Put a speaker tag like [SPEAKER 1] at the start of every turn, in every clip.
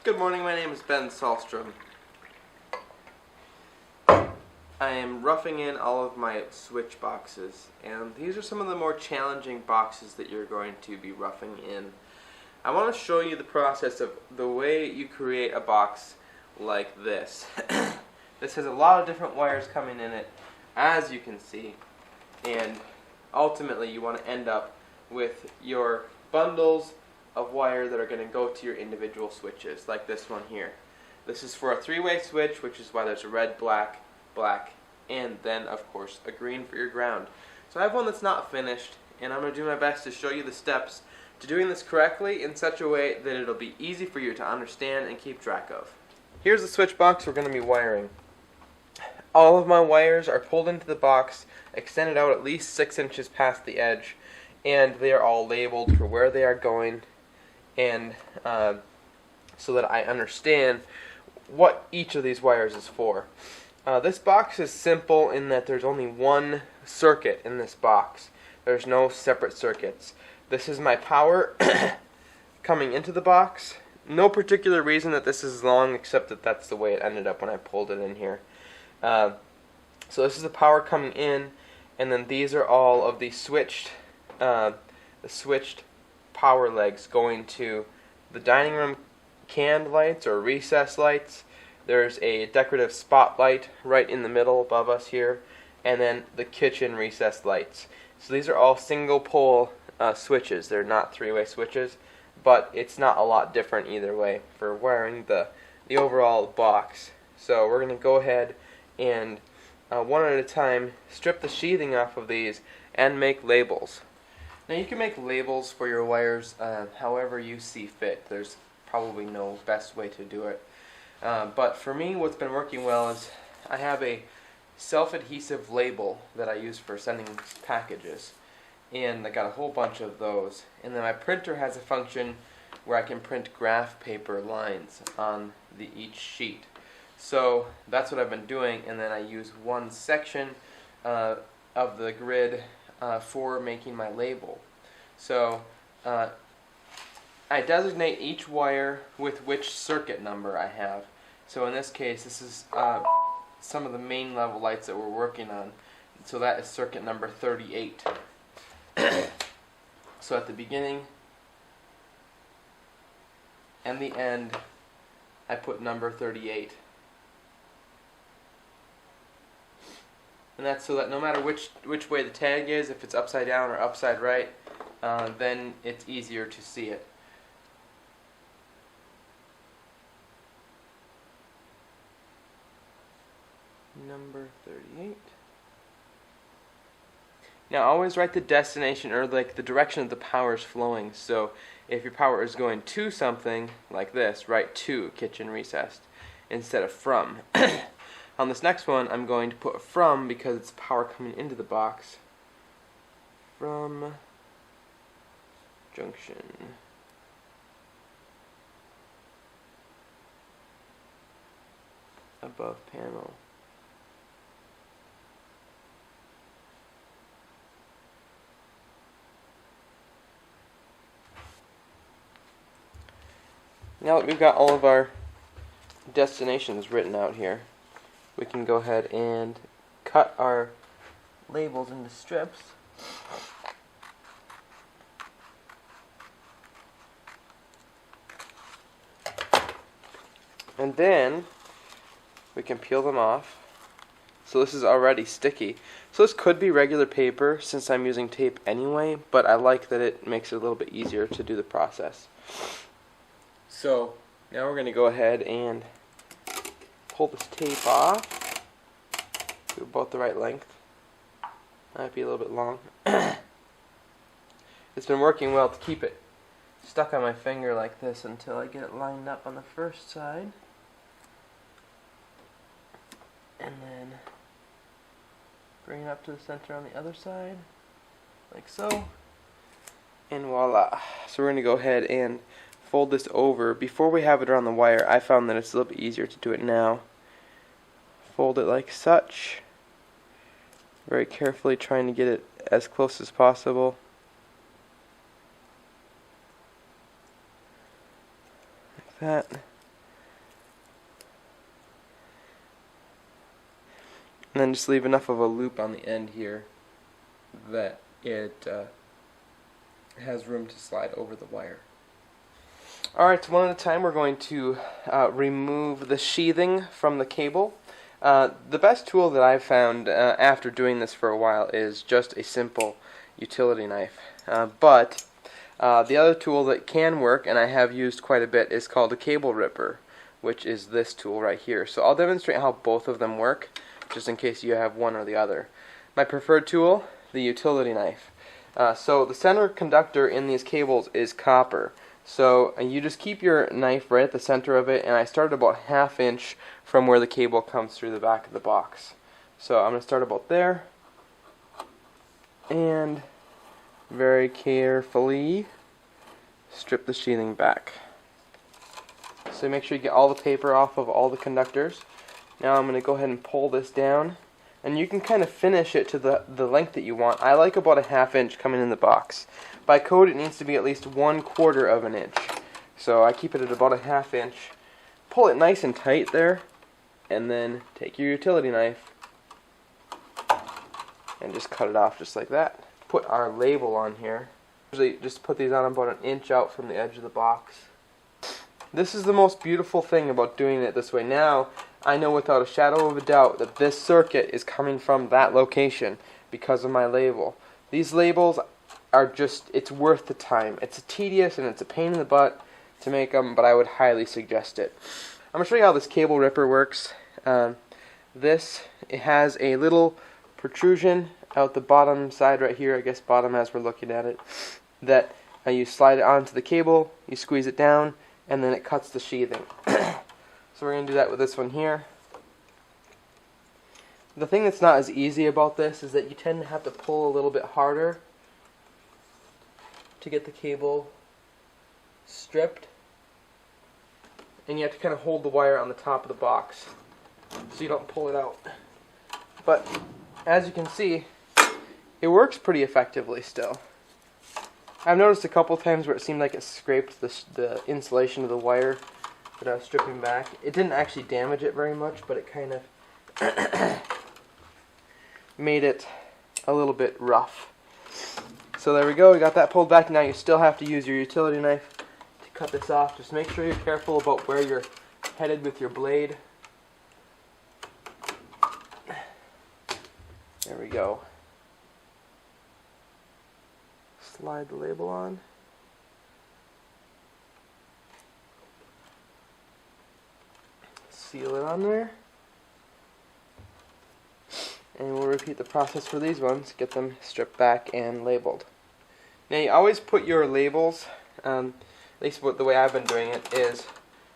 [SPEAKER 1] Good morning, my name is Ben Sahlstrom. I am roughing in all of my switch boxes, and these are some of the more challenging boxes that you're going to be roughing in. I want to show you the process of the way you create a box like this. This has a lot of different wires coming in it, as you can see, and ultimately you want to end up with your bundles of wire that are going to go to your individual switches, like this one here. This is for a three-way switch, which is why there's a red, black, black, and then of course a green for your ground. So I have one that's not finished, and I'm going to do my best to show you the steps to doing this correctly in such a way that it'll be easy for you to understand and keep track of. Here's the switch box we're going to be wiring. All of my wires are pulled into the box, extended out at least 6 inches past the edge, and they are all labeled for where they are going, and so that I understand what each of these wires is for. This box is simple in that there's only one circuit in this box. There's no separate circuits. This is my power coming into the box. No particular reason that this is long, except that that's the way it ended up when I pulled it in here. So this is the power coming in, and then these are all of the switched power legs going to the dining room canned lights or recess lights. There's a decorative spotlight right in the middle above us here, and then the kitchen recess lights. So these are all single pole switches. They're not three-way switches, but it's not a lot different either way for wiring the overall box. So we're going to go ahead and one at a time strip the sheathing off of these and make labels. Now you can make labels for your wires however you see fit. There's probably no best way to do it. But for me, what's been working well is I have a self-adhesive label that I use for sending packages. And I got a whole bunch of those. And then my printer has a function where I can print graph paper lines on each sheet. So that's what I've been doing, and then I use one section of the grid for making my label. So I designate each wire with which circuit number I have. So in this case, this is some of the main level lights that we're working on. So that is circuit number 38. So at the beginning and the end, I put number 38. And that's so that no matter which way the tag is, if it's upside down or upside right, then it's easier to see it. Number 38. Now always write the destination, or like the direction of the power is flowing. So if your power is going to something like this, write to kitchen recessed instead of from. On this next one, I'm going to put from because it's power coming into the box. From junction. Above panel. Now that we've got all of our destinations written out here, we can go ahead and cut our labels into strips. And then we can peel them off. So this is already sticky. So this could be regular paper since I'm using tape anyway, but I like that it makes it a little bit easier to do the process. So now we're going to go ahead and pull this tape off. Do about the right length. Might be a little bit long. It's been working well to keep it stuck on my finger like this until I get it lined up on the first side. And then bring it up to the center on the other side, like so. And voila. So we're going to go ahead and fold this over. Before we have it around the wire, I found that it's a little bit easier to do it now. Fold it like such. Very carefully trying to get it as close as possible. Like that. And then just leave enough of a loop on the end here that it has room to slide over the wire. Alright, so one at a time we're going to remove the sheathing from the cable. The best tool that I've found after doing this for a while is just a simple utility knife. But the other tool that can work, and I have used quite a bit, is called a cable ripper, which is this tool right here. So I'll demonstrate how both of them work, just in case you have one or the other. My preferred tool, the utility knife. So the center conductor in these cables is copper. So you just keep your knife right at the center of it, and I started about 1/2 inch from where the cable comes through the back of the box. So I'm going to start about there, and very carefully strip the sheathing back. So make sure you get all the paper off of all the conductors. Now I'm going to go ahead and pull this down, and you can kind of finish it to the length that you want. I like about 1/2 inch coming in the box. By code it needs to be at least 1/4 of an inch. So I keep it at about 1/2 inch. Pull it nice and tight there, and then take your utility knife and just cut it off just like that. Put our label on here. Usually just put these on about 1 inch out from the edge of the box. This is the most beautiful thing about doing it this way. Now I know without a shadow of a doubt that this circuit is coming from that location because of my label. These labels are just, it's worth the time. It's tedious and it's a pain in the butt to make them, but I would highly suggest it. I'm going to show you how this cable ripper works. It has a little protrusion out the bottom side right here, I guess bottom as we're looking at it, that you slide it onto the cable, you squeeze it down, and then it cuts the sheathing. So we're going to do that with this one here. The thing that's not as easy about this is that you tend to have to pull a little bit harder to get the cable stripped, and you have to kind of hold the wire on the top of the box so you don't pull it out. But as you can see, it works pretty effectively still. I've noticed a couple times where it seemed like it scraped the insulation of the wire that I was stripping back. It didn't actually damage it very much, but it kind of made it a little bit rough. So there we go, we got that pulled back. Now you still have to use your utility knife to cut this off. Just make sure you're careful about where you're headed with your blade. There we go. Slide the label on. Seal it on there. And we'll repeat the process for these ones, get them stripped back and labeled. Now you always put your labels, at least the way I've been doing it, is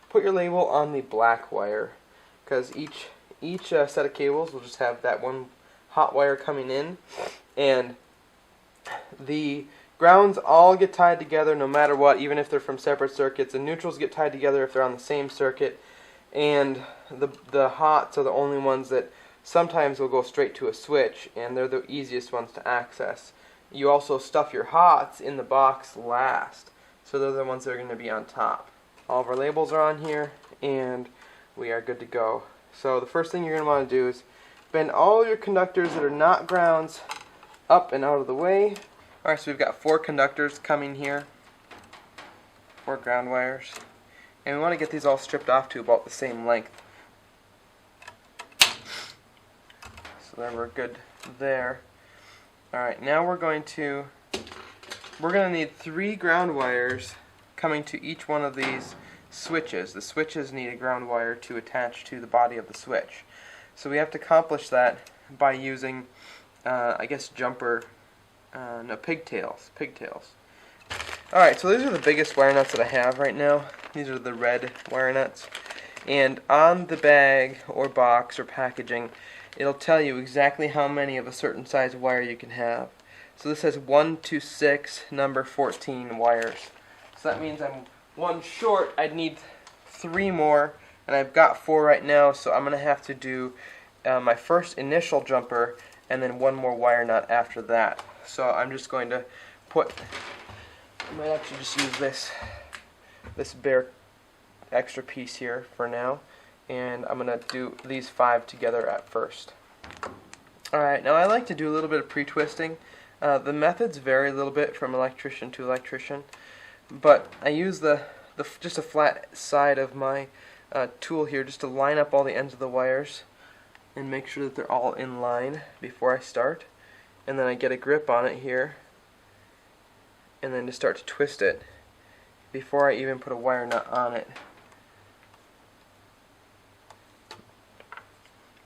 [SPEAKER 1] put your label on the black wire, because each set of cables will just have that one hot wire coming in, and the grounds all get tied together no matter what, even if they're from separate circuits, and neutrals get tied together if they're on the same circuit, and the hots are the only ones that sometimes will go straight to a switch, and they're the easiest ones to access. You also stuff your hots in the box last, so they're the ones that are going to be on top. All of our labels are on here, and we are good to go. So the first thing you're going to want to do is bend all your conductors that are not grounds up and out of the way. Alright, so we've got 4 conductors coming here, 4 ground wires, and we want to get these all stripped off to about the same length. So then we're good there. Alright, now we're going to need 3 ground wires coming to each one of these switches. The switches need a ground wire to attach to the body of the switch. So we have to accomplish that by using, I guess, pigtails. Alright, so these are the biggest wire nuts that I have right now. These are the red wire nuts. And on the bag or box or packaging, it'll tell you exactly how many of a certain size wire you can have. So this says 1 to 6, number 14 wires. So that means I'm 1 short. I'd need 3 more, and I've got 4 right now, so I'm going to have to do my first initial jumper and then 1 more wire nut after that. So I'm just going to I might actually just use this bare extra piece here for now, and I'm going to do these 5 together at first. Alright, now I like to do a little bit of pre-twisting. The methods vary a little bit from electrician to electrician, but I use just a flat side of my tool here just to line up all the ends of the wires and make sure that they're all in line before I start. And then I get a grip on it here and then just start to twist it before I even put a wire nut on it.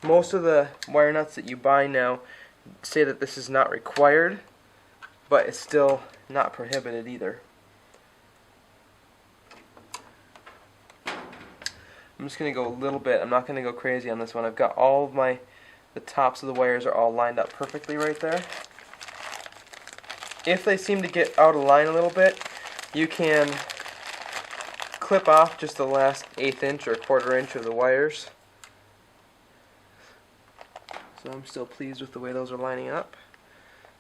[SPEAKER 1] Most of the wire nuts that you buy now say that this is not required, but it's still not prohibited either. I'm just going to go a little bit. I'm not going to go crazy on this one. I've got all of the tops of the wires are all lined up perfectly right there. If they seem to get out of line a little bit, you can clip off just the last 1/8 inch or 1/4 inch of the wires. So I'm still pleased with the way those are lining up.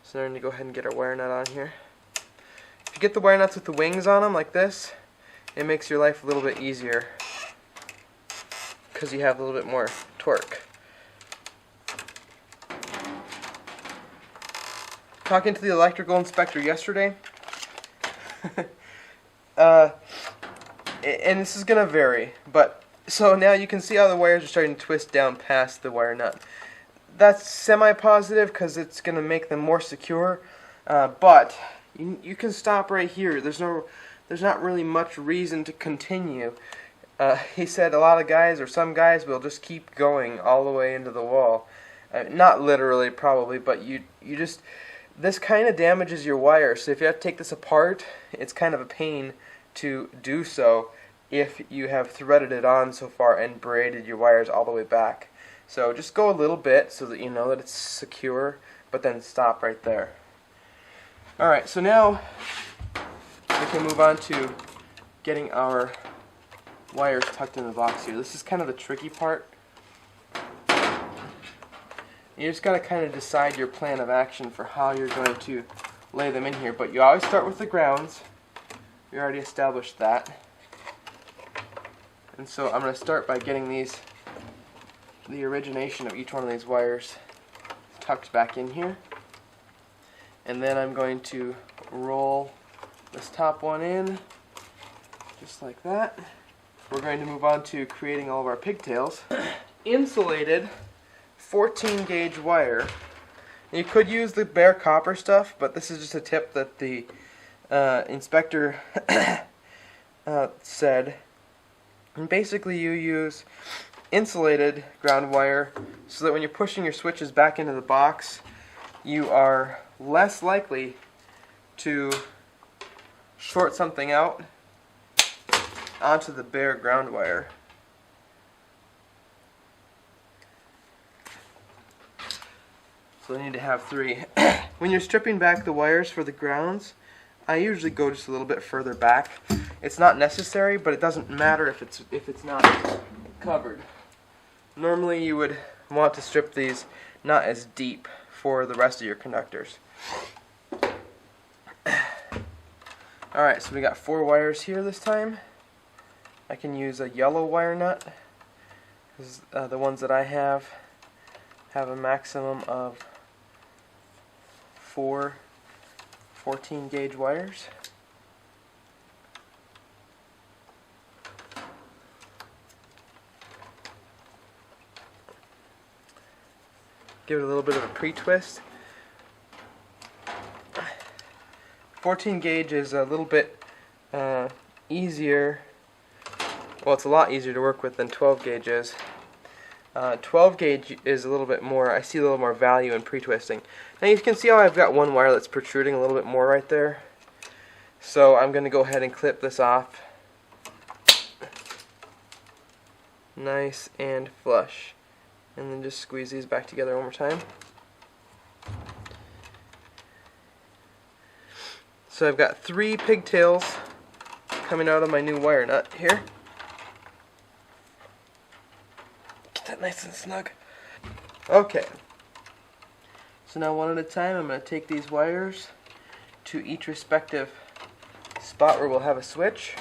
[SPEAKER 1] So now we're going to go ahead and get our wire nut on here. If you get the wire nuts with the wings on them like this, it makes your life a little bit easier because you have a little bit more torque. Talking to the electrical inspector yesterday, and this is going to vary, but so now you can see how the wires are starting to twist down past the wire nut. That's semi-positive because it's going to make them more secure, but you can stop right here. There's not really much reason to continue. He said a lot of guys, or some guys, will just keep going all the way into the wall. Not literally, probably, but you just, this kind of damages your wire. So if you have to take this apart, it's kind of a pain to do so if you have threaded it on so far and braided your wires all the way back. So just go a little bit so that you know that it's secure, but then stop right there. Alright, so now we can move on to getting our wires tucked in the box here. This is kind of the tricky part. You just got to kind of decide your plan of action for how you're going to lay them in here, but you always start with the grounds. We already established that. And so I'm going to start by getting the origination of each one of these wires tucked back in here, and then I'm going to roll this top one in just like that. We're going to move on to creating all of our pigtails. Insulated 14 gauge wire. You could use the bare copper stuff, but this is just a tip that the inspector said. And basically you use insulated ground wire so that when you're pushing your switches back into the box, you are less likely to short something out onto the bare ground wire. So I need to have 3. When you're stripping back the wires for the grounds, I usually go just a little bit further back. It's not necessary, but it doesn't matter if it's not covered. Normally you would want to strip these not as deep for the rest of your conductors. Alright, so we got 4 wires here this time. I can use a yellow wire nut, because the ones that I have a maximum of 4 14 gauge wires. Give it a little bit of a pre-twist. 14 gauge is a little bit easier. Well, it's a lot easier to work with than 12 gauge is. 12 gauge is a little bit more, I see a little more value in pre-twisting. Now you can see how I've got one wire that's protruding a little bit more right there. So I'm going to go ahead and clip this off. Nice and flush. And then just squeeze these back together one more time. So I've got 3 pigtails coming out of my new wire nut here. Get that nice and snug. Okay. So now one at a time I'm going to take these wires to each respective spot where we'll have a switch.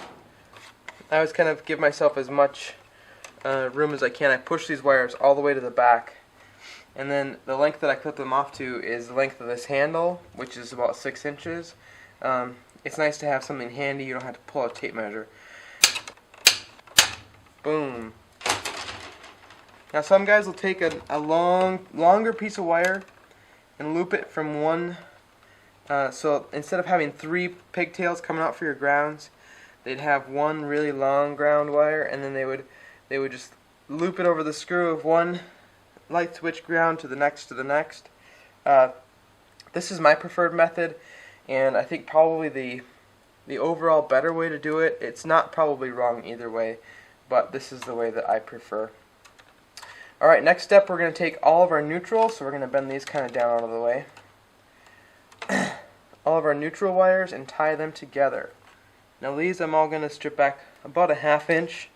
[SPEAKER 1] I always kind of give myself as much room as I can. I push these wires all the way to the back, And then the length that I clip them off to is the length of this handle, which is about 6 inches. It's nice to have something handy. You don't have to pull out a tape measure. Boom. Now some guys will take a longer piece of wire and loop it from one. So instead of having 3 pigtails coming out for your grounds, they'd have one really long ground wire, and then they would just loop it over the screw of one light switch ground to the next. This is my preferred method, and I think probably the overall better way to do it. It's not probably wrong either way, but this is the way that I prefer. Alright, next step, we're going to take all of our neutral, so we're going to bend these kind of down out of the way. All of our neutral wires and tie them together. Now these I'm all going to strip back about a 1/2 inch,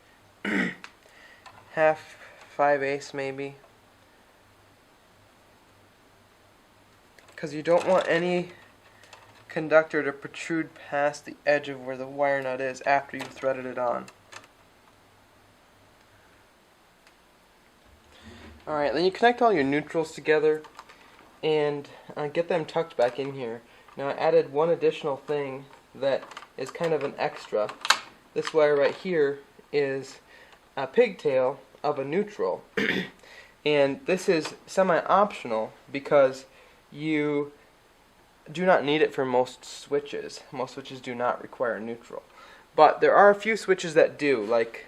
[SPEAKER 1] 5/8 maybe, because you don't want any conductor to protrude past the edge of where the wire nut is after you've threaded it on. Alright, then you connect all your neutrals together and get them tucked back in here. Now I added one additional thing that is kind of an extra. This wire right here is a pigtail of a neutral. And this is semi-optional because you do not need it for most switches. Most switches do not require neutral. But there are a few switches that do, like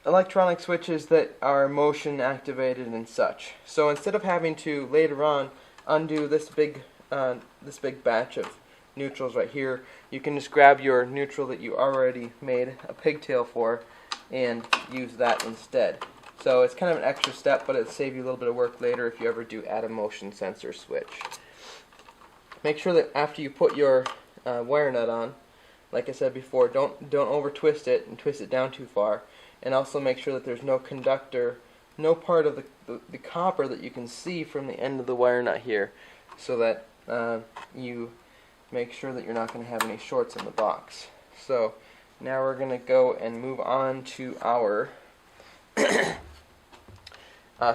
[SPEAKER 1] electronic switches that are motion activated and such. So instead of having to later on undo this big batch of neutrals right here, you can just grab your neutral that you already made a pigtail for and use that instead. So it's kind of an extra step, but it'll save you a little bit of work later if you ever do add a motion sensor switch. Make sure that after you put your wire nut on, like I said before, don't over twist it and twist it down too far. And also make sure that there's no conductor, no part of the copper that you can see from the end of the wire nut here, so that you make sure that you're not going to have any shorts in the box. So now we're going to go and move on to our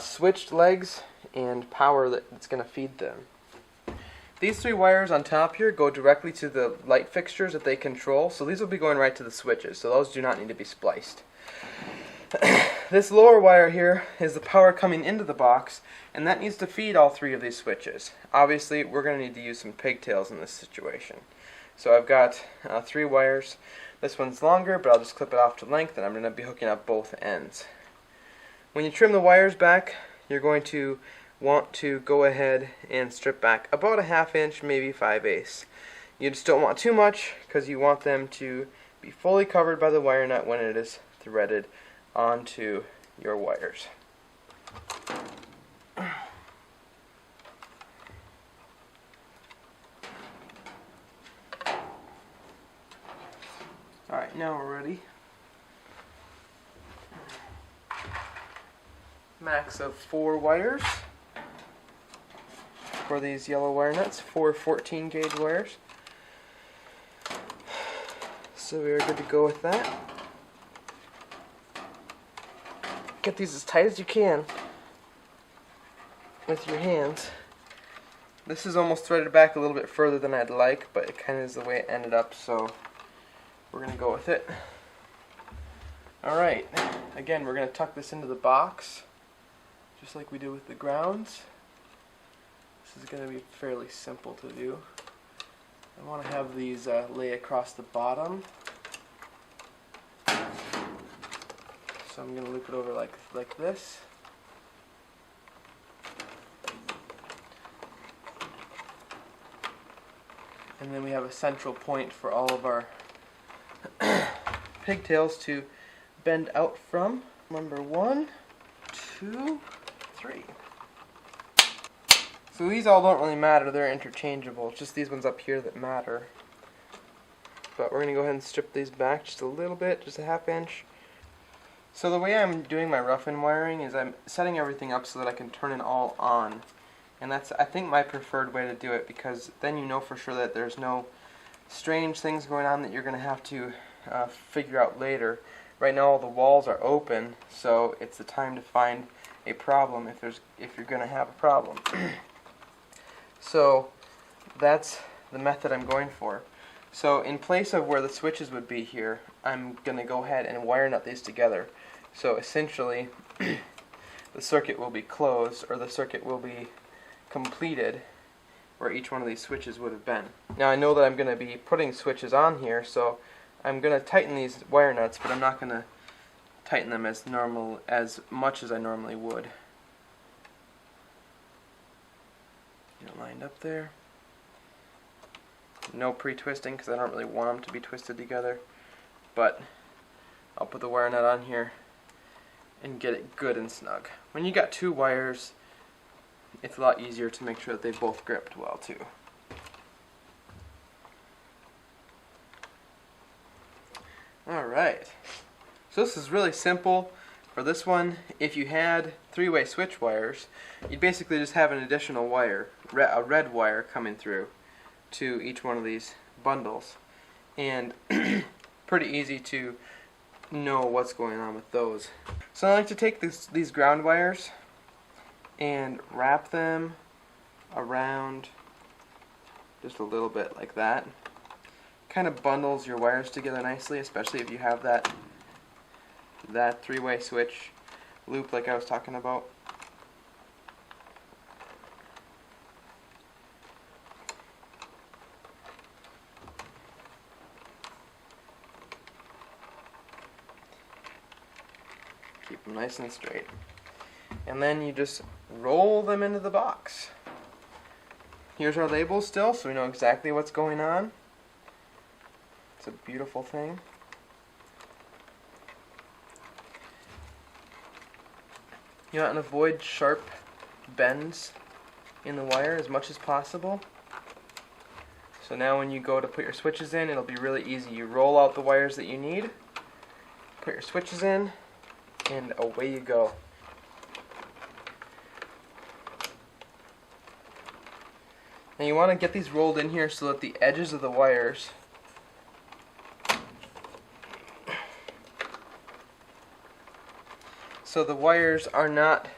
[SPEAKER 1] switched legs and power that's going to feed them. These 3 wires on top here go directly to the light fixtures that they control, so these will be going right to the switches, so those do not need to be spliced. This lower wire here is the power coming into the box, and that needs to feed all 3 of these switches. Obviously, we're going to need to use some pigtails in this situation. So I've got 3 wires. This one's longer, but I'll just clip it off to length, and I'm going to be hooking up both ends. When you trim the wires back, you're going to want to go ahead and strip back about a 1/2 inch, maybe 5/8. You just don't want too much, because you want them to be fully covered by the wire nut when it is threaded onto your wires. Alright, now we're ready. Max of 4 wires for these yellow wire nuts, 4 14 gauge wires. So we are good to go with that. Get these as tight as you can with your hands. This is almost threaded back a little bit further than I'd like, but it kind of is the way it ended up, so we're going to go with it. Alright, again we're going to tuck this into the box, just like we did with the grounds. This is going to be fairly simple to do. I want to have these lay across the bottom. So I'm going to loop it over like this. And then we have a central point for all of our pigtails to bend out from. Number 1, 2, 3. So these all don't really matter, they're interchangeable. It's just these ones up here that matter. But we're going to go ahead and strip these back just a little bit, just a 1/2 inch. So the way I'm doing my rough-in wiring is I'm setting everything up so that I can turn it all on. And that's, I think, my preferred way to do it, because then you know for sure that there's no strange things going on that you're going to have to figure out later. Right now all the walls are open, so it's the time to find a problem if you're going to have a problem. So that's the method I'm going for. So in place of where the switches would be here, I'm going to go ahead and wire nut these together. So essentially the circuit will be closed, or the circuit will be completed where each one of these switches would have been. Now I know that I'm going to be putting switches on here, so I'm going to tighten these wire nuts, but I'm not going to tighten them as much as I normally would. Get it lined up there. No pre-twisting because I don't really want them to be twisted together, but I'll put the wire nut on here and get it good and snug. When you got two wires, it's a lot easier to make sure that they both gripped well too. Alright, so this is really simple. For this one, if you had three-way switch wires, you'd basically just have an additional wire, a red wire coming through to each one of these bundles, and pretty easy to know what's going on with those. So I like to take these ground wires and wrap them around just a little bit like that. Kind of bundles your wires together nicely, especially if you have that three-way switch loop like I was talking about. Keep them nice and straight. And then you just roll them into the box. Here's our labels still, so we know exactly what's going on. It's a beautiful thing. You want to avoid sharp bends in the wire as much as possible. So now when you go to put your switches in, it'll be really easy. You roll out the wires that you need, put your switches in, and away you go. Now you want to get these rolled in here so that the edges of the wires are not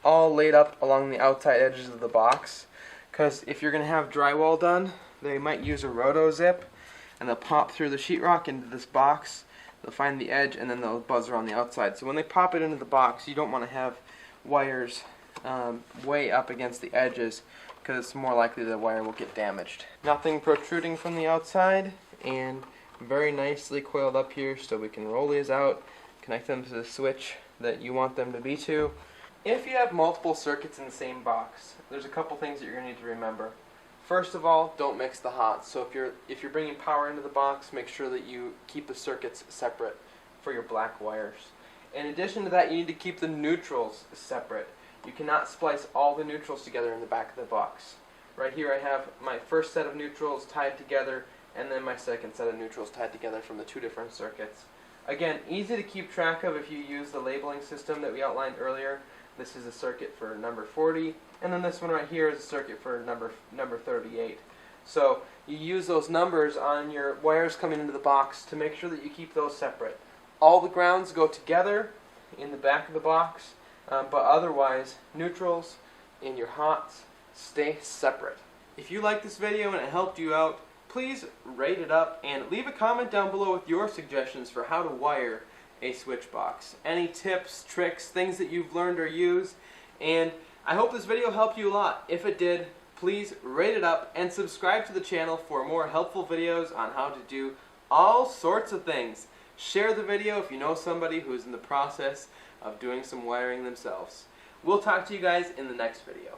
[SPEAKER 1] all laid up along the outside edges of the box, because if you're going to have drywall done, they might use a roto zip and they'll pop through the sheetrock into this box. They'll find the edge and then they'll buzz around the outside. So when they pop it into the box, you don't want to have wires way up against the edges, because it's more likely the wire will get damaged. Nothing protruding from the outside, and very nicely coiled up here, so we can roll these out, connect them to the switch that you want them to be to. If you have multiple circuits in the same box, there's a couple things that you're going to need to remember. First of all, don't mix the hots. So if you're bringing power into the box, make sure that you keep the circuits separate for your black wires. In addition to that, you need to keep the neutrals separate. You cannot splice all the neutrals together in the back of the box. Right here I have my first set of neutrals tied together, and then my second set of neutrals tied together from the two different circuits. Again, easy to keep track of if you use the labeling system that we outlined earlier. This is a circuit for number 40, and then this one right here is a circuit for number 38. So you use those numbers on your wires coming into the box to make sure that you keep those separate. All the grounds go together in the back of the box, but otherwise neutrals and your hots stay separate. If you like this video and it helped you out, please rate it up and leave a comment down below with your suggestions for how to wire a switch box. Any tips, tricks, things that you've learned or used, and I hope this video helped you a lot. If it did, please rate it up and subscribe to the channel for more helpful videos on how to do all sorts of things. Share the video if you know somebody who's in the process of doing some wiring themselves. We'll talk to you guys in the next video.